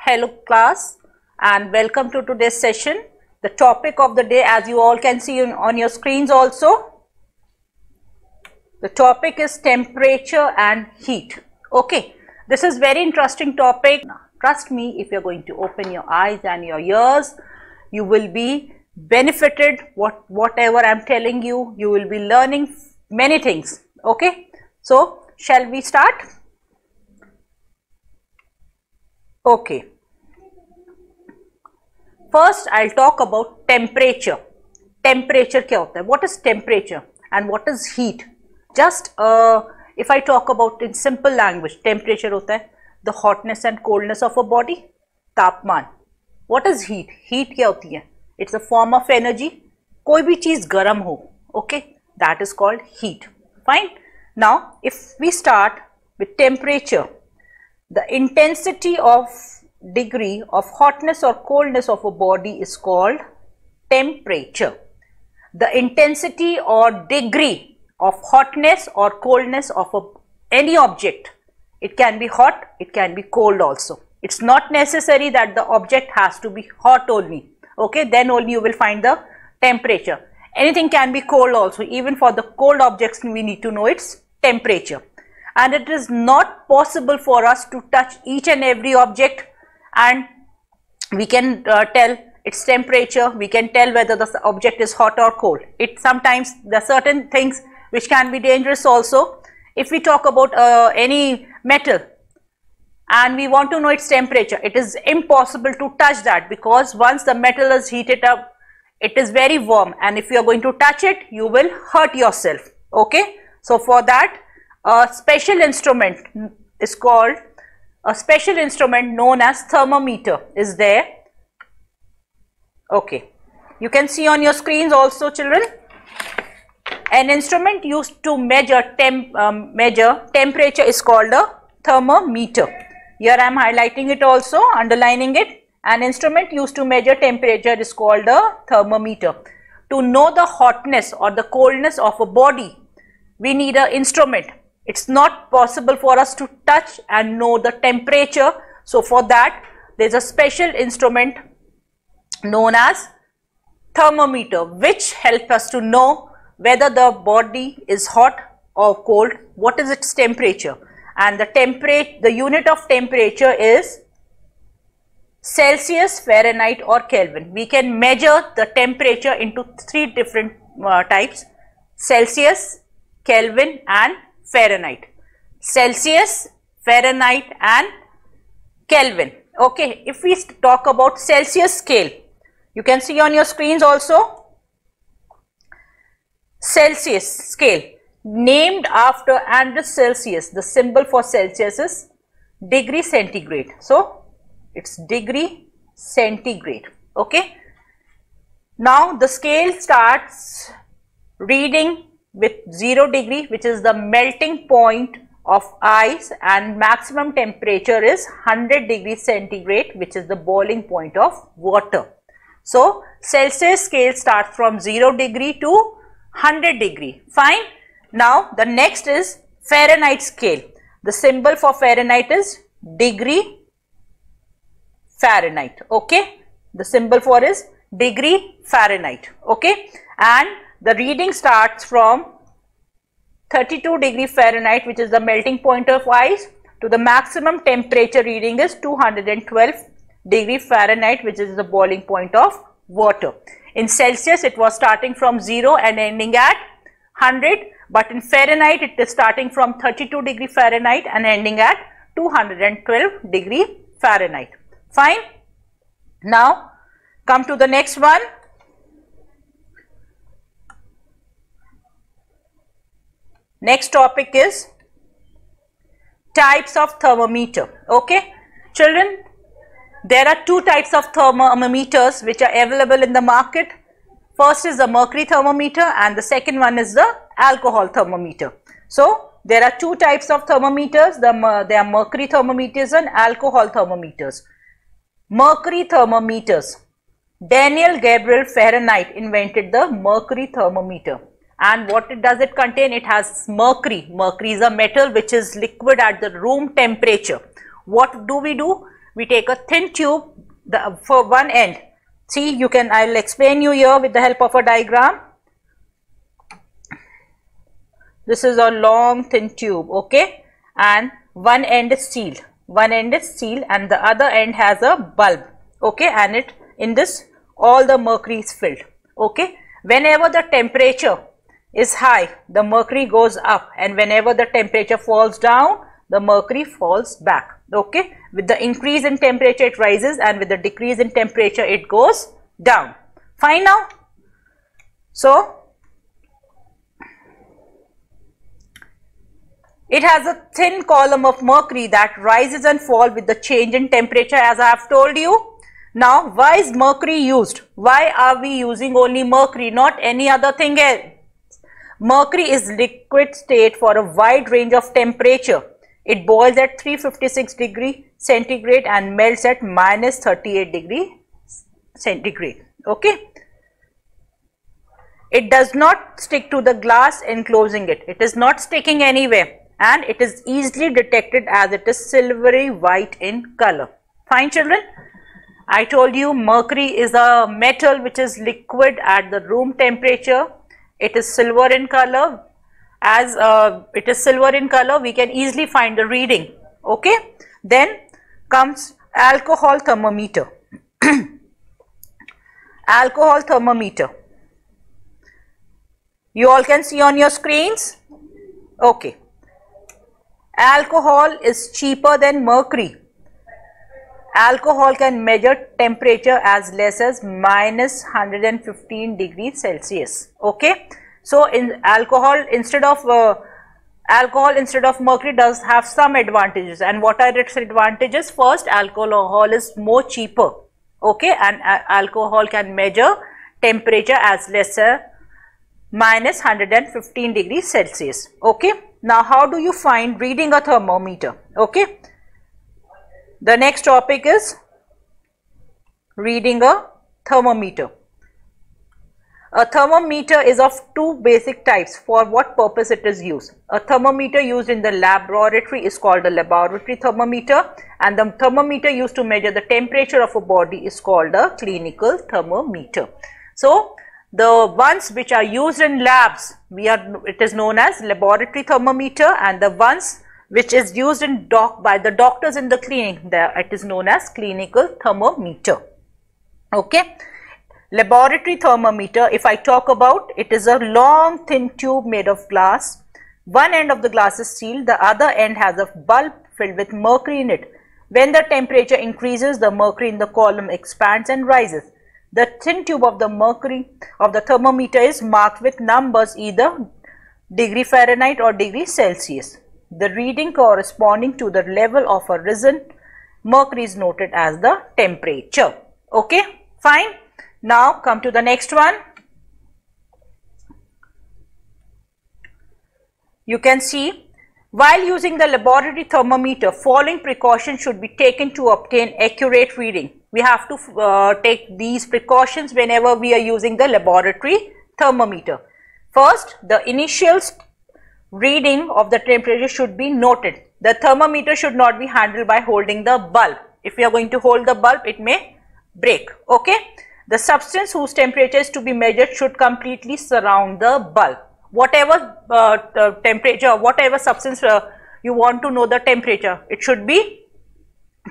Hello class, and welcome to today's session. The topic of the day, as you all can see on your screens also, the topic is temperature and heat. Okay, this is very interesting topic. Trust me, if you're going to open your eyes and your ears, you will be benefited. Whatever I'm telling you, you will be learning many things. Okay, so shall we start? Okay. First, I'll talk about temperature. Temperature क्या होता है? What is temperature and what is heat? Just if I talk about in simple language, temperature होता है the hotness and coldness of a body. तापमान. What is heat? Heat क्या होती है? It's a form of energy. कोई भी चीज गर्म हो. Okay, that is called heat. Fine. Now, if we start with temperature, the intensity of degree of hotness or coldness of a body is called temperature. The intensity or degree of hotness or coldness of any object, it can be hot, it can be cold also. It's not necessary that the object has to be hot only. Okay, then only you will find the temperature. Anything can be cold also. Even for the cold objects, we need to know its temperature. And it is not possible for us to touch each and every object and we can tell its temperature. We can tell whether the object is hot or cold. It sometimes there are certain things which can be dangerous also. If we talk about any metal and we want to know its temperature, it is impossible to touch that, because once the metal is heated up, it is very warm, and if you are going to touch it, you will hurt yourself. Okay, so for that, a special instrument is called, a special instrument known as thermometer is there. Okay, you can see on your screens also, children. An instrument used to measure temperature is called a thermometer. Here I am highlighting it also, underlining it. An instrument used to measure temperature is called a thermometer. To know the hotness or the coldness of a body, we need an instrument. It's not possible for us to touch and know the temperature. So for that, there is a special instrument known as thermometer, which helps us to know whether the body is hot or cold, what is its temperature. And the unit of temperature is Celsius, Fahrenheit or Kelvin. We can measure the temperature into three different types: Celsius, Kelvin and Fahrenheit. Celsius, Fahrenheit and Kelvin. Okay, if we talk about Celsius scale, you can see on your screens also. Celsius scale, named after Andreas Celsius. The symbol for Celsius is degree centigrade. So it's degree centigrade. Okay. Now the scale starts reading with 0 degree, which is the melting point of ice, and maximum temperature is 100 degrees centigrade, which is the boiling point of water. So Celsius scale starts from 0 degree to 100 degree. Fine. Now the next is Fahrenheit scale. The symbol for Fahrenheit is degree Fahrenheit. Okay. The symbol for is degree Fahrenheit. Okay. And the reading starts from 32 degree Fahrenheit, which is the melting point of ice, to the maximum temperature reading is 212 degree Fahrenheit, which is the boiling point of water. In Celsius, it was starting from 0 and ending at 100, but in Fahrenheit, it is starting from 32 degree Fahrenheit and ending at 212 degree Fahrenheit. Fine. Now, come to the next one. Next topic is types of thermometer. Okay, children, there are two types of thermometers which are available in the market. First is the mercury thermometer and the second one is the alcohol thermometer. So there are two types of thermometers. There are mercury thermometers and alcohol thermometers. Mercury thermometers. Daniel Gabriel Fahrenheit invented the mercury thermometer. And what does it contain? It has mercury. Mercury is a metal which is liquid at the room temperature. what do? We take a thin tube for one end. See, I'll explain you here with the help of a diagram. This is a long thin tube, okay, and one end is sealed. One end is sealed and the other end has a bulb, okay, and in this all the mercury is filled, okay. Whenever the temperature is high, the mercury goes up, and whenever the temperature falls down, the mercury falls back, okay. With the increase in temperature it rises, and with the decrease in temperature it goes down. Fine now? So it has a thin column of mercury that rises and falls with the change in temperature, as I have told you. Now, why is mercury used? Why are we using only mercury, not any other thing else? Mercury is liquid state for a wide range of temperature. It boils at 356 degree centigrade and melts at minus 38 degree centigrade. Okay. It does not stick to the glass enclosing it. It is not sticking anywhere, and it is easily detected as it is silvery white in color. Fine, children? I told you mercury is a metal which is liquid at the room temperature. It is silver in color. As it is silver in color, we can easily find the reading. Okay. Then comes alcohol thermometer. Alcohol thermometer. You all can see on your screens. Okay. Alcohol is cheaper than mercury. Alcohol can measure temperature as less as minus 115 degrees Celsius. Okay. So in alcohol instead of mercury does have some advantages. And what are its advantages? First, alcohol is more cheaper. Okay. And alcohol can measure temperature as less as minus 115 degrees Celsius. Okay. Now, how do you find reading a thermometer? Okay. The next topic is reading a thermometer. A thermometer is of two basic types. For what purpose it is used? A thermometer used in the laboratory is called a laboratory thermometer, and the thermometer used to measure the temperature of a body is called a clinical thermometer. So, the ones which are used in labs, it is known as laboratory thermometer, and the ones which is used by the doctors in the clinic, it is known as clinical thermometer. Okay. Laboratory thermometer, if I talk about, it is a long thin tube made of glass. One end of the glass is sealed, the other end has a bulb filled with mercury in it. When the temperature increases, the mercury in the column expands and rises. The thin tube of the mercury of the thermometer is marked with numbers, either degree Fahrenheit or degree Celsius. The reading corresponding to the level of a risen mercury is noted as the temperature. Okay, fine. Now come to the next one. You can see, while using the laboratory thermometer, following precautions should be taken to obtain accurate reading. We have to take these precautions whenever we are using the laboratory thermometer. First, the initial reading of the temperature should be noted. The thermometer should not be handled by holding the bulb. If you are going to hold the bulb, it may break. Okay. The substance whose temperature is to be measured should completely surround the bulb. Whatever temperature, whatever substance you want to know the temperature, it should be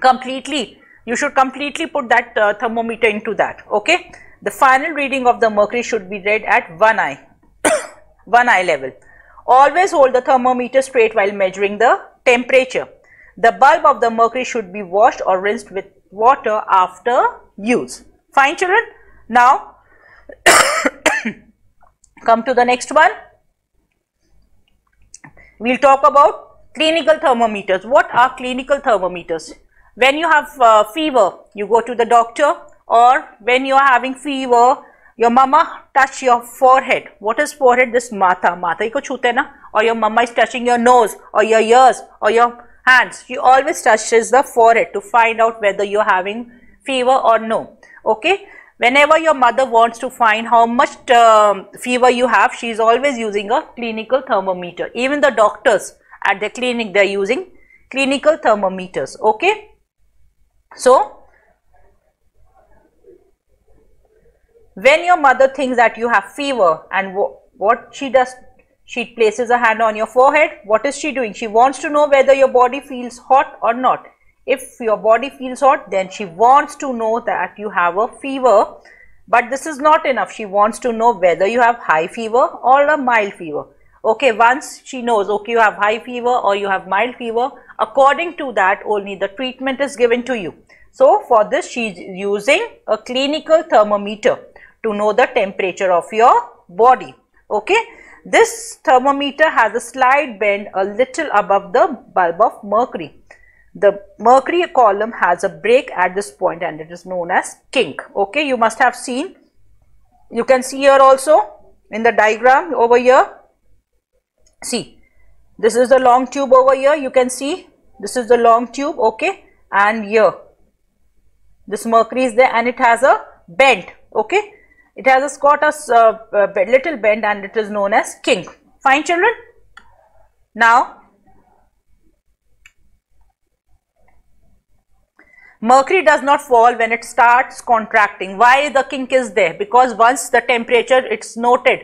completely, you should completely put that thermometer into that. Okay. The final reading of the mercury should be read at one eye, one eye level. Always hold the thermometer straight while measuring the temperature. The bulb of the mercury should be washed or rinsed with water after use. Fine, children. Now, come to the next one. We'll talk about clinical thermometers. What are clinical thermometers? When you have fever, you go to the doctor, or when you are having fever, your mama touch your forehead. What is forehead? This matha. Matha hi ko chute na. Or your mama is touching your nose or your ears or your hands. She always touches the forehead to find out whether you are having fever or no. Okay. Whenever your mother wants to find how much fever you have, she is always using a clinical thermometer. Even the doctors at the clinic, they are using clinical thermometers. Okay, so when your mother thinks that you have fever, and what she does, she places a hand on your forehead. What is she doing? She wants to know whether your body feels hot or not. If your body feels hot, then she wants to know that you have a fever. But this is not enough. She wants to know whether you have high fever or a mild fever. Okay, once she knows, okay, you have high fever or you have mild fever, according to that only the treatment is given to you. So for this she is using a clinical thermometer to know the temperature of your body. Okay, this thermometer has a slight bend a little above the bulb of mercury. The mercury column has a break at this point and it is known as kink. Okay, you must have seen, you can see here also in the diagram over here. See, this is the long tube over here, you can see this is the long tube. Okay, and here this mercury is there and it has a bend. Okay, it has got a little bend and it is known as kink. Fine children. Now mercury does not fall when it starts contracting. Why the kink is there? Because once the temperature, it's noted,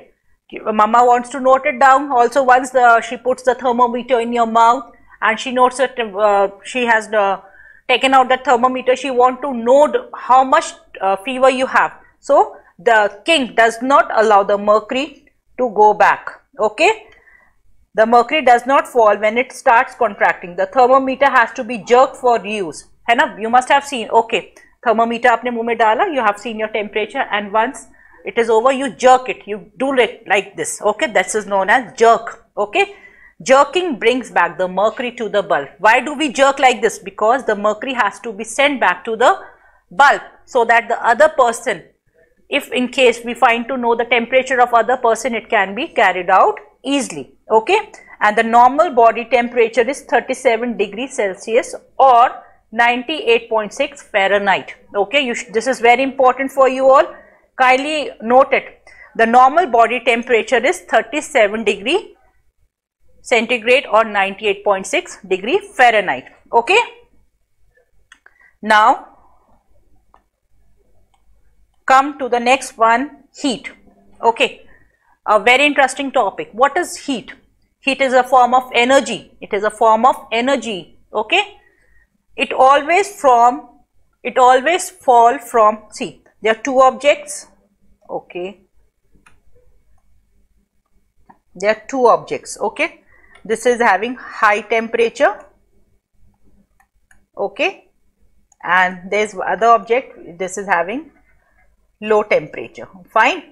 mama wants to note it down. Also once she puts the thermometer in your mouth and she notes that she has taken out the thermometer, she want to know how much fever you have. So the kink does not allow the mercury to go back. Okay, the mercury does not fall when it starts contracting. The thermometer has to be jerked for use. है ना, you must have seen. Okay, thermometer आपने मुंह में डाला, you have seen your temperature, and once it is over you jerk it, you do it like this. Okay, that is known as jerk. Okay, jerking brings back the mercury to the bulb. Why do we jerk like this? Because the mercury has to be sent back to the bulb so that the other person, if in case we find to know the temperature of other person, it can be carried out easily. Okay, and the normal body temperature is 37 degrees Celsius or 98.6 Fahrenheit. Okay, this is very important for you all. Kindly note it. The normal body temperature is 37 degree centigrade or 98.6 degree Fahrenheit. Okay. Now come to the next one, heat. Okay, a very interesting topic. What is heat? Heat is a form of energy. It is a form of energy. Okay. It always fall from, see, there are two objects. Okay, there are two objects. Okay, this is having high temperature. Okay, and there's other object, this is having low temperature. Fine.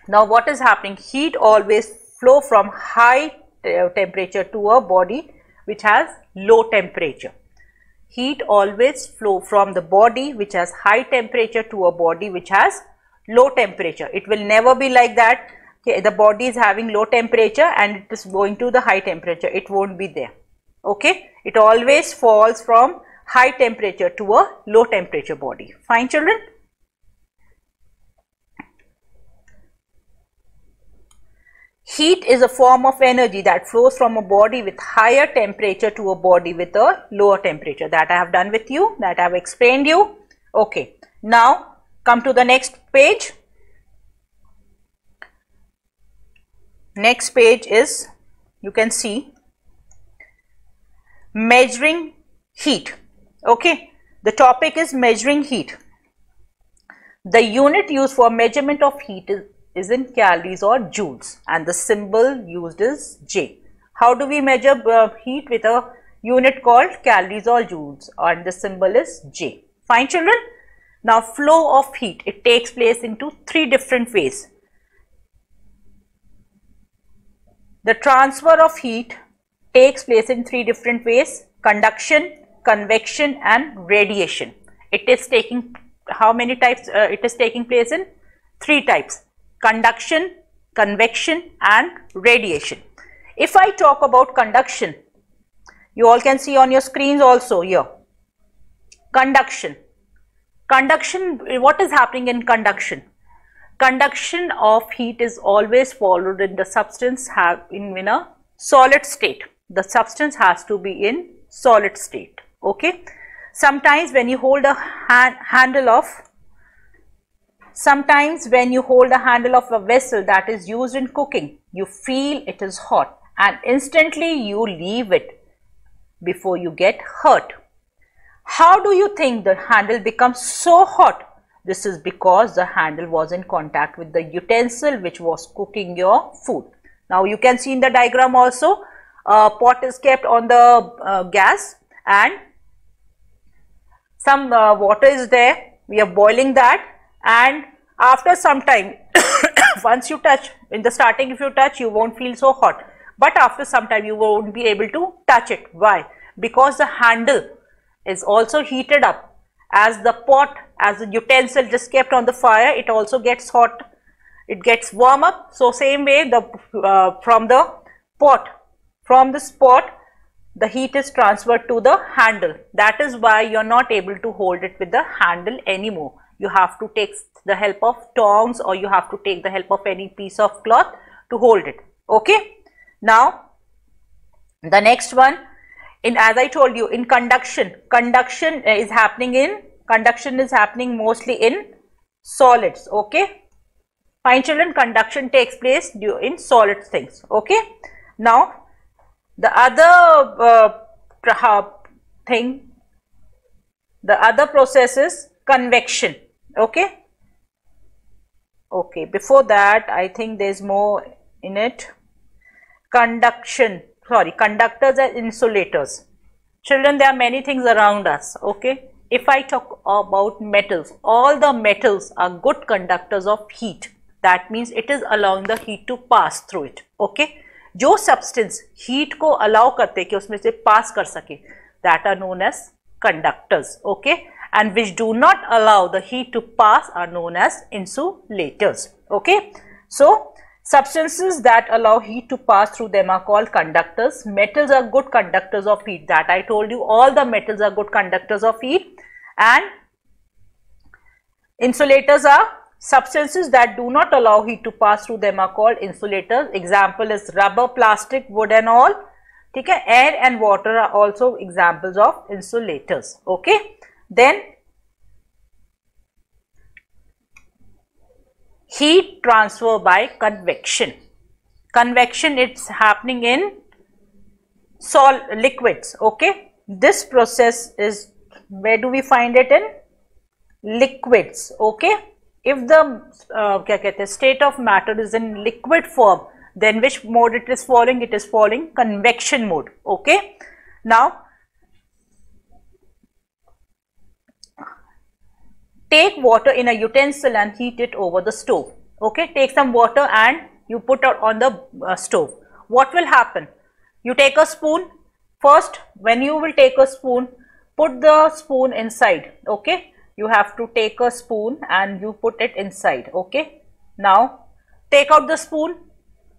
Now what is happening? Heat always flow from high temperature to a body which has low temperature. Heat always flow from the body which has high temperature to a body which has low temperature. It will never be like that. Okay, the body is having low temperature and it is going to the high temperature. It won't be there. Okay, it always falls from high temperature to a low temperature body. Fine children. Heat is a form of energy that flows from a body with higher temperature to a body with a lower temperature. That I have done with you, that I have explained you. Okay, now come to the next page. Next page is, you can see, measuring heat. Okay, the topic is measuring heat. The unit used for measurement of heat is in calories or joules, and the symbol used is J. How do we measure heat? With a unit called calories or joules, and the symbol is J. Fine children. Now flow of heat, it takes place into three different ways. The transfer of heat takes place in three different ways: conduction, convection and radiation. It is taking, how many types? It is taking place in three types: conduction, convection and radiation. If I talk about conduction, you all can see on your screens also here. Conduction. Conduction, what is happening in conduction? Conduction of heat is always followed in the substance in a solid state. the substance has to be in solid state. Okay. Sometimes when you hold a handle of a vessel that is used in cooking, you feel it is hot and instantly you leave it before you get hurt. How do you think the handle becomes so hot? This is because the handle was in contact with the utensil which was cooking your food. Now you can see in the diagram also, a pot is kept on the gas and some water is there. We are boiling that, and after some time once you touch, in the starting if you touch, you won't feel so hot, but after some time you won't be able to touch it. Why? Because the handle is also heated up. As the pot, as the utensil just kept on the fire, it also gets hot, it gets warm up. So same way, from this pot the heat is transferred to the handle. That is why you are not able to hold it with the handle anymore. You have to take the help of tongs, or you have to take the help of any piece of cloth to hold it. Okay. Now the next one, as I told you, in conduction is happening mostly in solids. Okay. Fine children, conduction takes place in solid things. Okay. Now the other process is convection. Okay. Okay, before that I think there is more in it. Conductors and insulators. Children, there are many things around us. Okay. If I talk about metals, all the metals are good conductors of heat. That means it is allowing the heat to pass through it. Okay. जो substance heat को allow करते कि उसमें से pass कर सके, that are known as conductors. Okay. And which do not allow the heat to pass are known as insulators. Okay. So substances that allow heat to pass through them are called conductors. Metals are good conductors of heat. That I told you, all the metals are good conductors of heat. And insulators are substances that do not allow heat to pass through them are called insulators. Example is rubber, plastic, wood and all. Okay. Air and water are also examples of insulators. Okay. Then heat transfer by convection. Convection, it's happening in liquids. Okay. This process is, where do we find it? In liquids. Okay. If the state of matter is in liquid form, then which mode it is following? It is following convection mode. Okay. Now take water in a utensil and heat it over the stove. Okay. Take some water and you put it on the stove. What will happen? You take a spoon. First, when you will take a spoon, put the spoon inside. Okay. You have to take a spoon and you put it inside. Okay. Now take out the spoon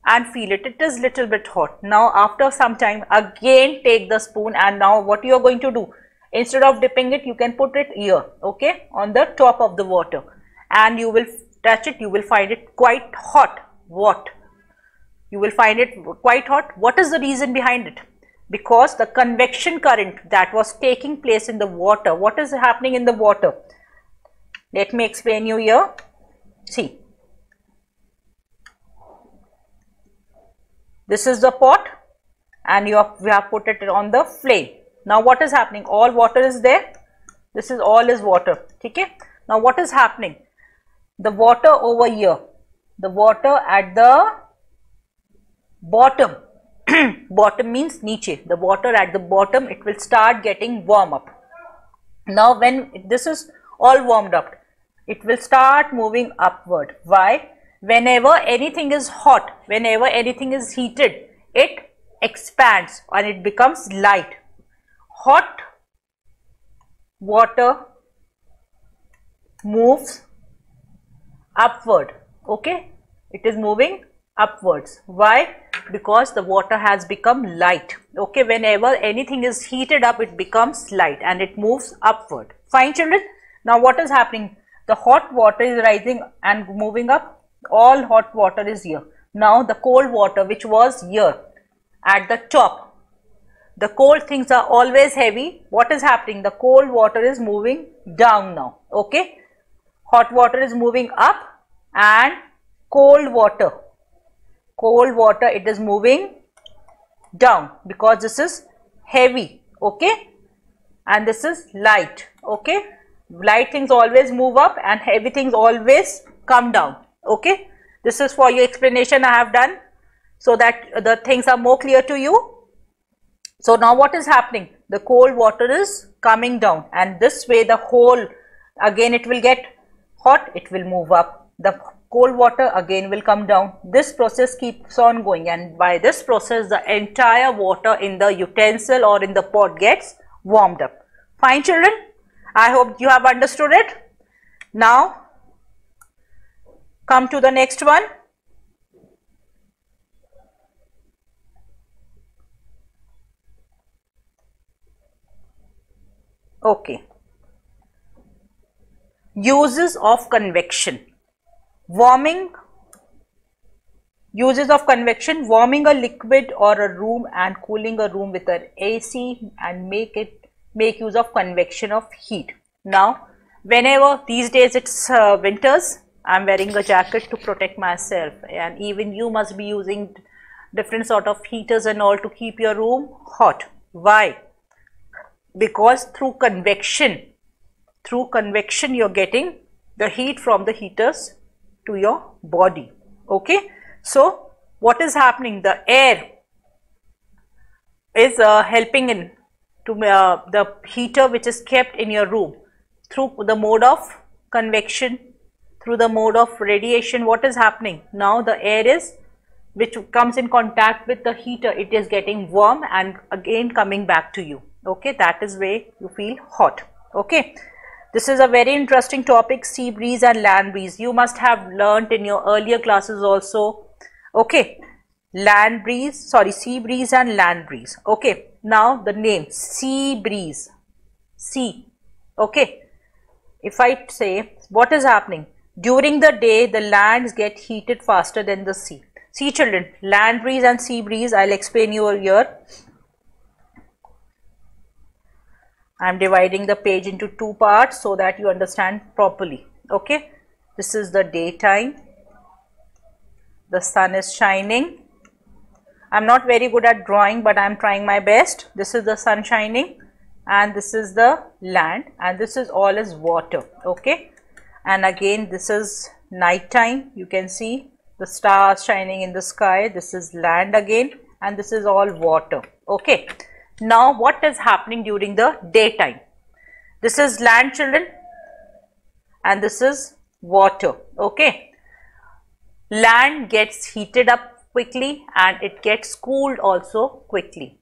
and feel it. It is little bit hot. Now after some time again take the spoon, and now what you are going to do? Instead of dipping it, you can put it here. Okay. On the top of the water, and you will touch it. You will find it quite hot. What? You will find it quite hot. What is the reason behind it? Because the convection current that was taking place in the water. What is happening in the water? Let me explain you here. See, this is the pot and we have put it on the flame. Now what is happening? All water is there. This is all is water. Okay. Now what is happening? The water over here, the water at the bottom, bottom means niche, the water at the bottom, it will start getting warm up. Now when this is all warmed up, it will start moving upward. Why? Whenever anything is hot, whenever anything is heated, it expands and it becomes light. Hot water moves upward. Okay, it is moving upwards. Why? Because the water has become light. Okay, whenever anything is heated up, it becomes light and it moves upward. Fine children. Now what is happening? The hot water is rising and moving up. All hot water is here. Now the cold water which was here at the top, The cold things are always heavy. What is happening? The cold water is moving down now. Okay. Hot water is moving up and cold water, it is moving down because this is heavy. Okay. And this is light. Okay. Light things always move up and heavy things always come down. Okay. This is for your explanation I have done so that the things are more clear to you. So now what is happening? The cold water is coming down and this way the whole, again it will get hot, it will move up. The cold water again will come down. This process keeps on going, and by this process the entire water in the utensil or in the pot gets warmed up. Fine children? I hope you have understood it. Now come to the next one. Okay. Uses of convection. Uses of convection: warming a liquid or a room and cooling a room with an AC and make use of convection of heat. Now, whenever these days it's winters, I'm wearing a jacket to protect myself, and even you must be using different sort of heaters and all to keep your room hot. Why? Because through convection you're getting the heat from the heaters to your body. Okay. So what is happening? The air is helping in to the heater which is kept in your room through the mode of convection, through the mode of radiation. What is happening? Now the air is, which comes in contact with the heater, it is getting warm and again coming back to you. Okay, that is where you feel hot. Okay, this is a very interesting topic, sea breeze and land breeze. You must have learnt in your earlier classes also. Okay, sea breeze and land breeze. Okay, now the name sea breeze, sea. Okay, if I say what is happening during the day, the lands get heated faster than the sea. See children, land breeze and sea breeze, I'll explain you here. I am dividing the page into two parts so that you understand properly. Okay, this is the daytime. The sun is shining. I am not very good at drawing, but I am trying my best. This is the sun shining and this is the land and this is all is water. Okay, and again this is night time. You can see the stars shining in the sky. This is land again and this is all water. Okay. Now what is happening during the daytime? This is land children and this is water. Okay. Land gets heated up quickly and it gets cooled also quickly.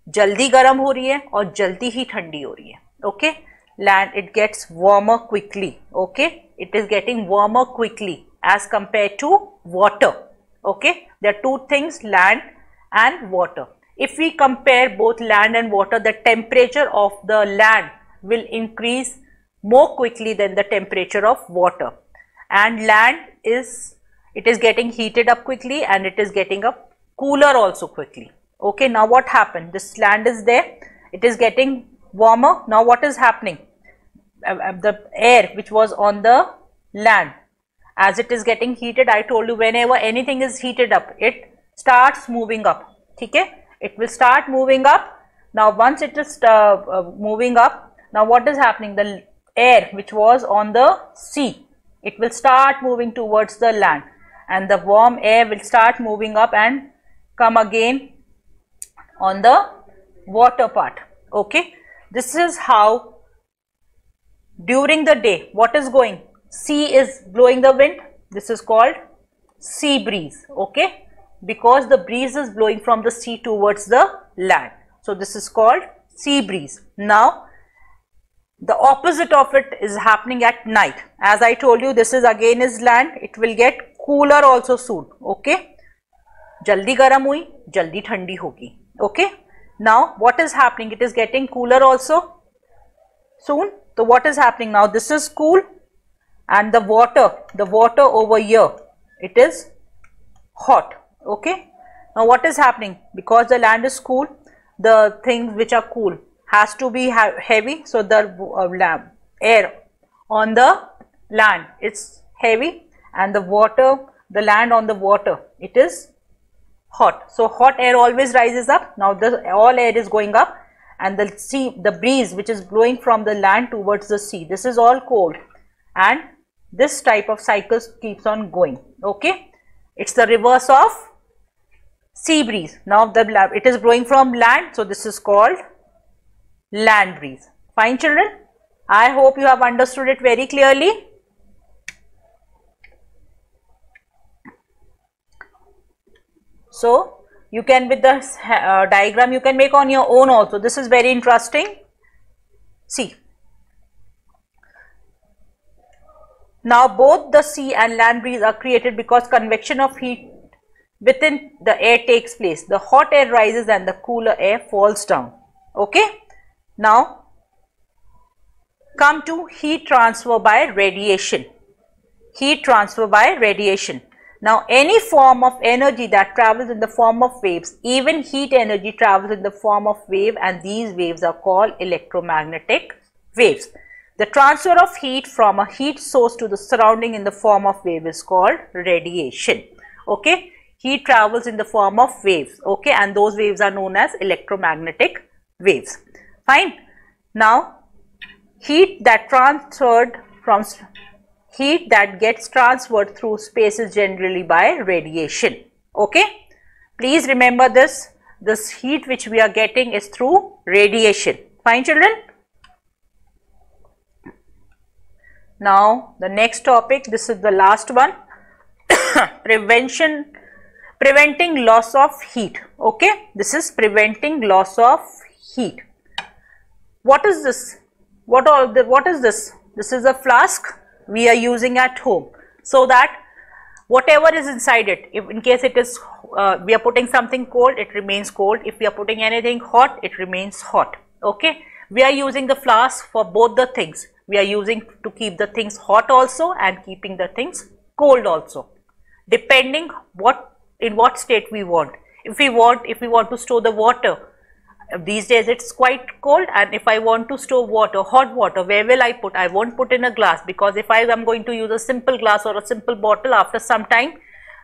जल्दी गर्म हो रही है और जल्दी ही ठंडी हो रही है. Okay. Land, it gets warmer quickly. Okay. It is getting warmer quickly as compared to water. Okay. There are two things, land and water. If we compare both land and water, the temperature of the land will increase more quickly than the temperature of water. And land is, it is getting heated up quickly and it is getting up cooler also quickly. Okay, now what happened? This land is there, it is getting warmer. Now what is happening? The air which was on the land, as it is getting heated, I told you whenever anything is heated up, it starts moving up. Okay? It will start moving up. Now once it is moving up, now what is happening? The air which was on the sea, it will start moving towards the land and the warm air will start moving up and come again on the water part. Okay, this is how during the day what is going? Sea is blowing the wind. This is called sea breeze. Okay, because the breeze is blowing from the sea towards the land. So this is called sea breeze. Now the opposite of it is happening at night. As I told you, this is again is land. It will get cooler also soon. Okay, jaldi garam hui, jaldi thandi hogi. Okay, now what is happening? It is getting cooler also soon. So what is happening now? This is cool and the water over here, it is hot. Okay, now what is happening? Because the land is cool, the things which are cool has to be heavy. So the air on the land it's heavy, and the water, the land on the water, it is hot. So hot air always rises up. Now all air is going up, and the sea, the breeze which is blowing from the land towards the sea, this is all cold, and this type of cycles keeps on going. Okay, it's the reverse of sea breeze. Now it is blowing from land, so this is called land breeze. Fine children, I hope you have understood it very clearly. So you can, with the diagram, you can make on your own also. This is very interesting. See, now both the sea and land breeze are created because convection of heat within the air takes place. The hot air rises and the cooler air falls down. Okay, now come to heat transfer by radiation. Heat transfer by radiation. Now any form of energy that travels in the form of waves, even heat energy travels in the form of wave, and these waves are called electromagnetic waves. The transfer of heat from a heat source to the surrounding in the form of wave is called radiation. Okay, heat travels in the form of waves. Okay, and those waves are known as electromagnetic waves. Fine. Now heat that gets transferred through space is generally by radiation. Okay, please remember this heat which we are getting is through radiation. Fine children. Now the next topic, this is the last one. Preventing loss of heat. Okay, this is preventing loss of heat. What is this? What is this? This is a flask we are using at home, so that whatever is inside it, if in case it is we are putting something cold, it remains cold. If we are putting anything hot, it remains hot. Okay, we are using the flask for both the things. We are using to keep the things hot also and keeping the things cold also, depending in what state we want. If we want to store the water, these days it's quite cold, and if I want to store water, hot water, where will I put? I won't put in a glass, because if I am going to use a simple glass or a simple bottle, after some time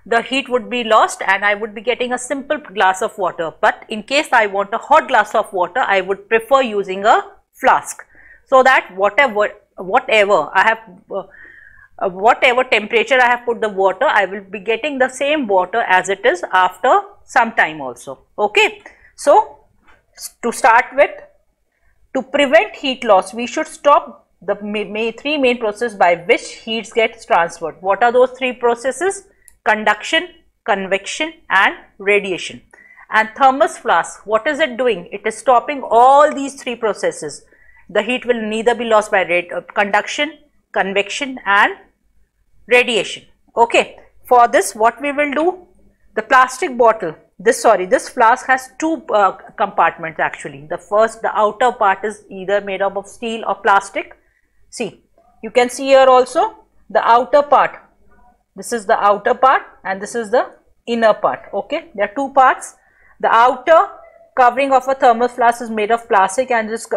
the heat would be lost and I would be getting a simple glass of water. But in case I want a hot glass of water, I would prefer using a flask, so that whatever I have, whatever temperature I have put the water, I will be getting the same water as it is after some time also. Okay, so to start with, to prevent heat loss, we should stop the three main processes by which heat gets transferred. What are those three processes? Conduction, convection and radiation. And thermos flask, what is it doing? It is stopping all these three processes. The heat will neither be lost by conduction, convection and radiation. Okay, for this what we will do, the plastic bottle, this flask has two compartments actually. The outer part is either made up of steel or plastic. See, you can see here also the outer part. This is the outer part and this is the inner part. Okay, there are two parts. The outer covering of a thermos flask is made of plastic, and this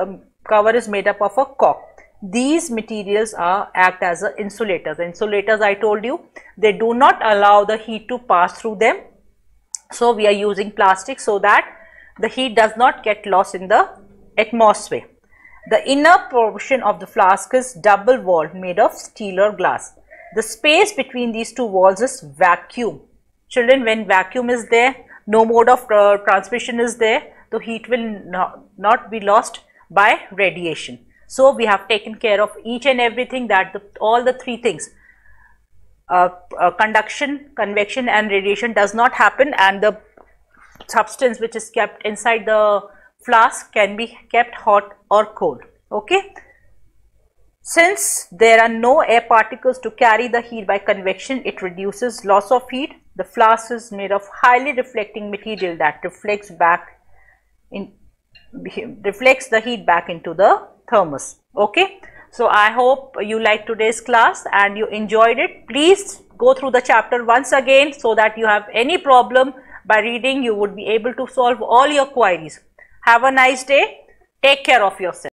cover is made up of a cork. These materials act as insulators. Insulators, I told you, they do not allow the heat to pass through them. So we are using plastic so that the heat does not get lost in the atmosphere. The inner portion of the flask is double walled, made of steel or glass. The space between these two walls is vacuum. Children, when vacuum is there, no mode of transmission is there, the heat will not be lost by radiation. So we have taken care of each and everything, that all the three things, conduction, convection and radiation does not happen, and the substance which is kept inside the flask can be kept hot or cold. Okay, since there are no air particles to carry the heat by convection, it reduces loss of heat. The flask is made of highly reflecting material that reflects the heat back into the thermos. Okay, so I hope you liked today's class and you enjoyed it. Please go through the chapter once again, so that you have any problem by reading, you would be able to solve all your queries. Have a nice day. Take care of yourself.